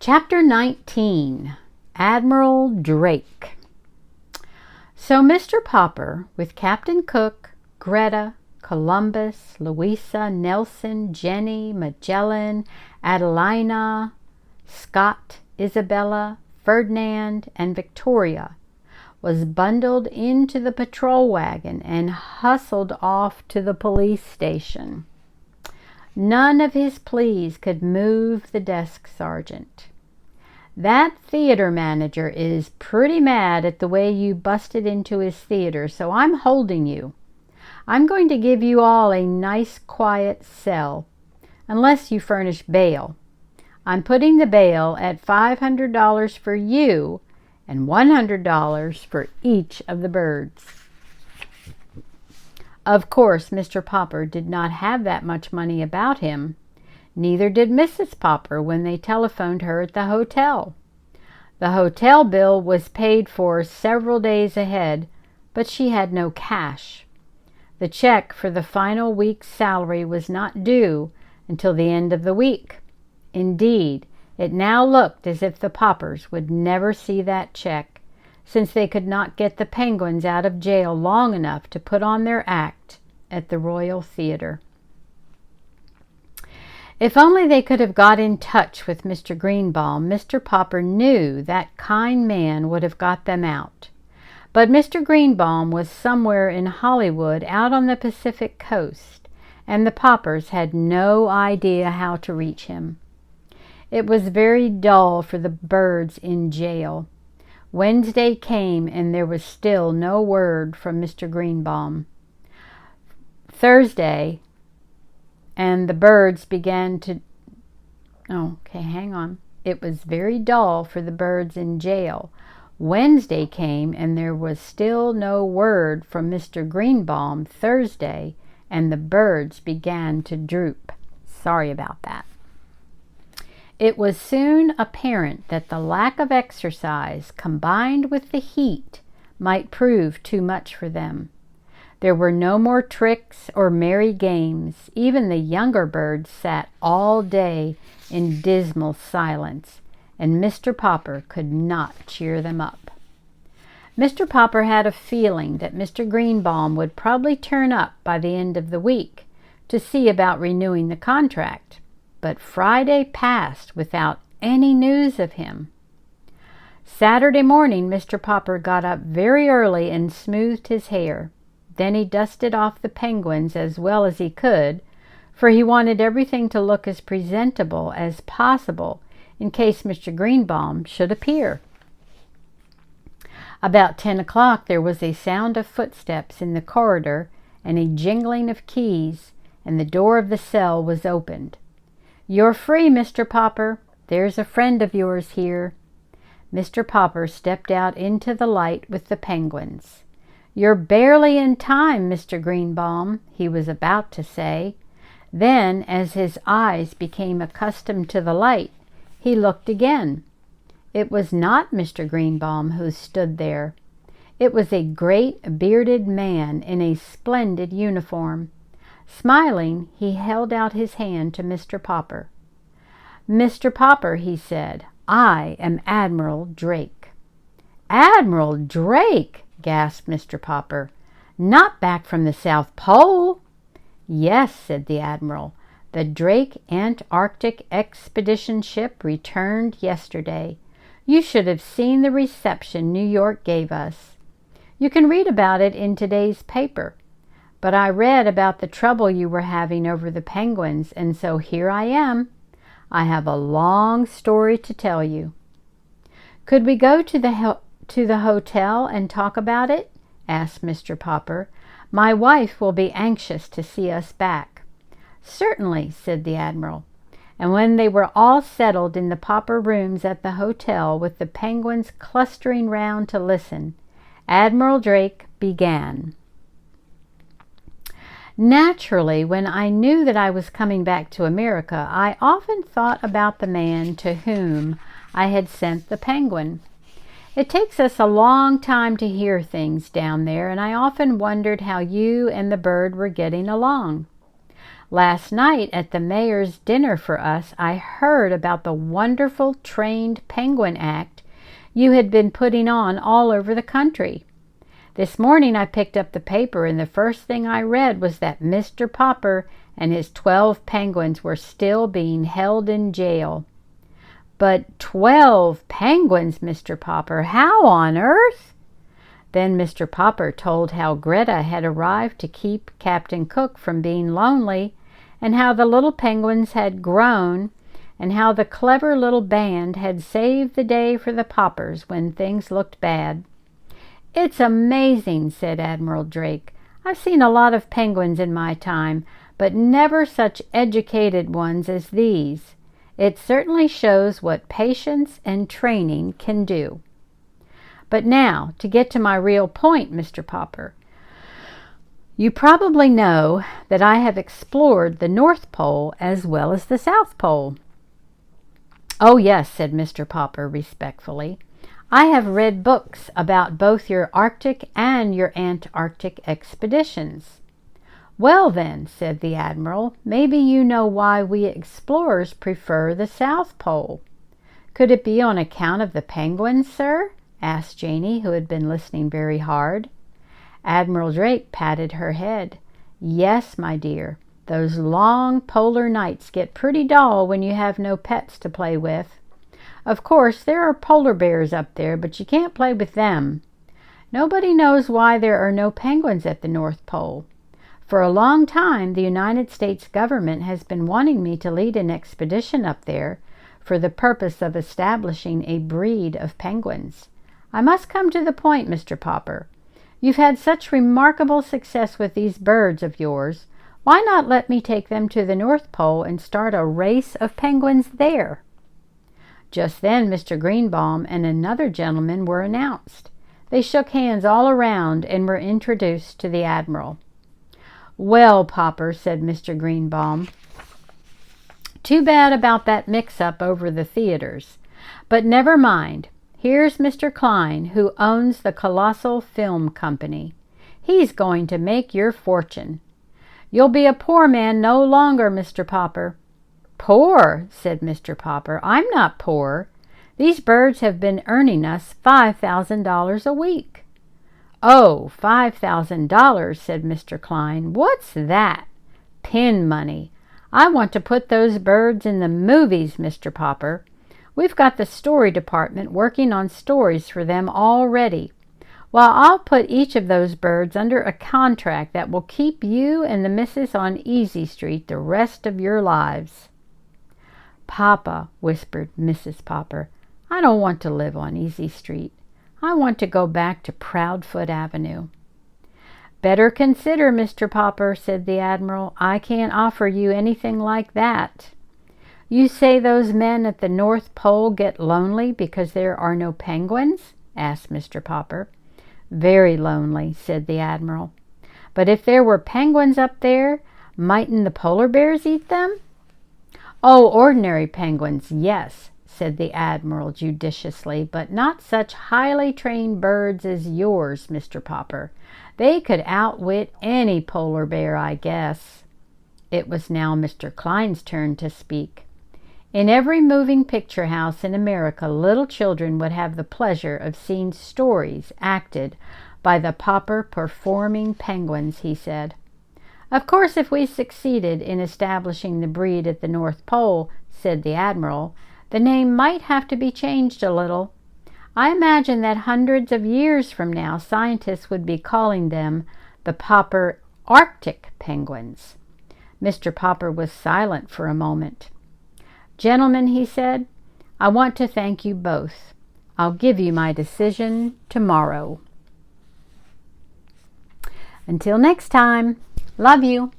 Chapter 19, Admiral Drake. So Mr. Popper, with Captain Cook, Greta, Columbus, Louisa, Nelson, Jenny, Magellan, Adelina, Scott, Isabella, Ferdinand, and Victoria, was bundled into the patrol wagon and hustled off to the police station. None of his pleas could move the desk sergeant. That theater manager is pretty mad at the way you busted into his theater, so I'm holding you. I'm going to give you all a nice quiet cell, unless you furnish bail. I'm putting the bail at $500 for you and $100 for each of the birds. Of course, Mr. Popper did not have that much money about him. Neither did Mrs. Popper when they telephoned her at the hotel. The hotel bill was paid for several days ahead, but she had no cash. The check for the final week's salary was not due until the end of the week. Indeed, it now looked as if the Poppers would never see that check, since they could not get the Penguins out of jail long enough to put on their act at the Royal Theatre. If only they could have got in touch with Mr. Greenbaum, Mr. Popper knew that kind man would have got them out. But Mr. Greenbaum was somewhere in Hollywood out on the Pacific coast, and the Poppers had no idea how to reach him. It was very dull for the birds in jail. Wednesday came and there was still no word from Mr. Greenbaum. Thursday, and the birds began to... It was very dull for the birds in jail. Wednesday came and there was still no word from Mr. Greenbaum Thursday, and the birds began to droop. Sorry about that. It was soon apparent that the lack of exercise, combined with the heat, might prove too much for them. There were no more tricks or merry games. Even the younger birds sat all day in dismal silence, and Mr. Popper could not cheer them up. Mr. Popper had a feeling that Mr. Greenbaum would probably turn up by the end of the week to see about renewing the contract. But Friday passed without any news of him. Saturday morning, Mr. Popper got up very early and smoothed his hair. Then he dusted off the Penguins as well as he could, for he wanted everything to look as presentable as possible in case Mr. Greenbaum should appear. About 10 o'clock there was a sound of footsteps in the corridor and a jingling of keys, and the door of the cell was opened. "You're free, Mr. Popper. There's a friend of yours here." Mr. Popper stepped out into the light with the Penguins. "You're barely in time, Mr. Greenbaum," he was about to say. Then, as his eyes became accustomed to the light, he looked again. It was not Mr. Greenbaum who stood there. It was a great bearded man in a splendid uniform. Smiling, he held out his hand to Mr. Popper. "Mr. Popper," he said, "I am Admiral Drake." "Admiral Drake!" gasped Mr. Popper. "Not back from the South Pole?" "Yes," said the Admiral. "The Drake Antarctic Expedition ship returned yesterday. You should have seen the reception New York gave us. You can read about it in today's paper. But I read about the trouble you were having over the Penguins, and so here I am. I have a long story to tell you." "Could we go to the hotel and talk about it?" asked Mr. Popper. "My wife will be anxious to see us back." "Certainly," said the Admiral. And when they were all settled in the Popper rooms at the hotel, with the Penguins clustering round to listen, Admiral Drake began. "Naturally, when I knew that I was coming back to America, I often thought about the man to whom I had sent the Penguin. It takes us a long time to hear things down there, and I often wondered how you and the bird were getting along. Last night at the mayor's dinner for us, I heard about the wonderful trained penguin act you had been putting on all over the country. This morning I picked up the paper, and the first thing I read was that Mr. Popper and his 12 penguins were still being held in jail. But 12 penguins, Mr. Popper, how on earth? Then Mr. Popper told how Greta had arrived to keep Captain Cook from being lonely, and how the little penguins had grown, and how the clever little band had saved the day for the Poppers when things looked bad. "It's amazing," said Admiral Drake. "I've seen a lot of penguins in my time, but never such educated ones as these. It certainly shows what patience and training can do. But now, to get to my real point, Mr. Popper. You probably know that I have explored the North Pole as well as the South Pole." "Oh, yes," said Mr. Popper respectfully. "I have read books about both your Arctic and your Antarctic expeditions." "Well then," said the Admiral, "maybe you know why we explorers prefer the South Pole." "Could it be on account of the penguins, sir?" asked Janey, who had been listening very hard. Admiral Drake patted her head. "Yes, my dear. Those long polar nights get pretty dull when you have no pets to play with. Of course, there are polar bears up there, but you can't play with them. Nobody knows why there are no penguins at the North Pole. For a long time, the United States government has been wanting me to lead an expedition up there for the purpose of establishing a breed of penguins. I must come to the point, Mr. Popper. You've had such remarkable success with these birds of yours. Why not let me take them to the North Pole and start a race of penguins there?" Just then Mr. Greenbaum and another gentleman were announced. They shook hands all around and were introduced to the Admiral. "Well, Popper," said Mr. Greenbaum, "too bad about that mix-up over the theaters. But never mind. Here's Mr. Klein, who owns the Colossal Film Company. He's going to make your fortune. You'll be a poor man no longer, Mr. Popper." "Poor?" said Mr. Popper. "I'm not poor. These birds have been earning us $5,000 a week." "Oh, $5,000, said Mr. Klein. "What's that?" "Pin money. I want to put those birds in the movies, Mr. Popper. We've got the story department working on stories for them already. Well, I'll put each of those birds under a contract that will keep you and the missus on Easy Street the rest of your lives." "Papa," whispered Mrs. Popper, "I don't want to live on Easy Street. I want to go back to Proudfoot Avenue." "Better consider, Mr. Popper," said the Admiral. "I can't offer you anything like that." "You say those men at the North Pole get lonely because there are no penguins?" asked Mr. Popper. "Very lonely," said the Admiral. "But if there were penguins up there, mightn't the polar bears eat them?" "Oh, ordinary penguins, yes," said the Admiral judiciously, "but not such highly trained birds as yours, Mr. Popper. They could outwit any polar bear, I guess." It was now Mr. Klein's turn to speak. In every moving picture house in America, little children would have the pleasure of seeing stories acted by the Popper performing penguins, he said. "Of course, if we succeeded in establishing the breed at the North Pole," said the Admiral, "the name might have to be changed a little. I imagine that hundreds of years from now, scientists would be calling them the Popper Arctic penguins." Mr. Popper was silent for a moment. "Gentlemen," he said, "I want to thank you both. I'll give you my decision tomorrow. Until next time, love you."